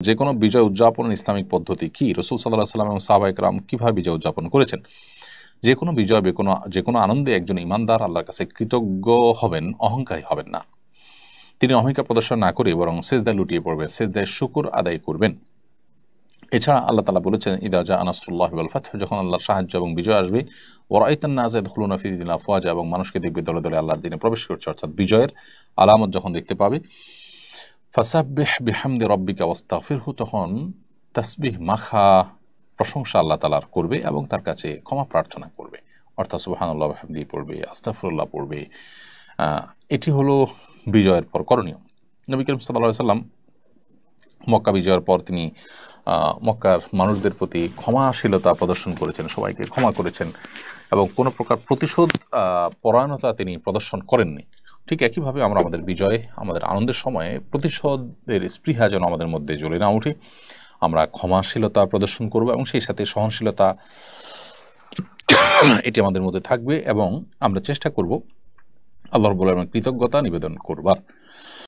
যে কোনো বিজয় উদযাপনের ইসলামিক পদ্ধতি কি? রাসূল সাল্লাল্লাহু আলাইহি ওয়াসাল্লাম এবং সাহাবায়ে কেরাম কিভাবে বিজয় উদযাপন করেছেন? যে কোনো বিজয় যে কোনো আনন্দে একজন ঈমানদার আল্লাহর কাছে কৃতজ্ঞ হবেন, অহংকারী হবেন না। তিনি অহংকার প্রদর্শন না করে বরং সিজদায় লুটিয়ে পড়বেন, সিজদায় শুকর আদায় করবেন। এছাড়া আল্লাহ তাআলা বলেছেন, ইদা জাআ নাসরুল্লাহি ওয়াল ফাতহ, যখন আল্লাহর সাহায্য এবং বিজয় আসবে, ওয়া রাআইতান নাস ইয়াদখুলুনা ফি দীনিল্লাহি আফওয়াজা, এবং মানুষকে দেখবে দলে দলে আল্লাহর দ্বীনে প্রবেশ করছে, অর্থাৎ বিজয়ের আলামত যখন দেখতে পাবে। ফাসাব্বিহ বিহামদি রাব্বিকা ওয়াস্তাগফিরহু, তখন তাসবিহ মাখা প্রশংসা আল্লাহ তাআলার করবে এবং তার কাছে ক্ষমা প্রার্থনা করবে, অর্থাৎ সুবহানাল্লাহ ওয়া বিহামদিহি পড়বে, আস্তাগফিরুল্লাহ পড়বে। এটি হলো বিজয়ের পর করণীয়। নবী করিম সাল্লাল্লাহু আলাইহি সাল্লাম মক্কা বিজয়ের পর তিনি মক্কার মানুষদের প্রতি ক্ষমাশীলতা প্রদর্শন করেছেন, সবাইকে ক্ষমা করেছেন এবং কোনো প্রকার প্রতিশোধ পরায়ণতা তিনি প্রদর্শন করেননি। ঠিক একইভাবে আমরা আমাদের বিজয়ে, আমাদের আনন্দের সময়ে প্রতিশোধের স্পৃহা যেন আমাদের মধ্যে জ্বলে না উঠে, আমরা ক্ষমাশীলতা প্রদর্শন করব এবং সেই সাথে সহনশীলতা এটি আমাদের মধ্যে থাকবে এবং আমরা চেষ্টা করব আল্লাহ রাব্বুল আলামিনের কৃতজ্ঞতা নিবেদন করবার।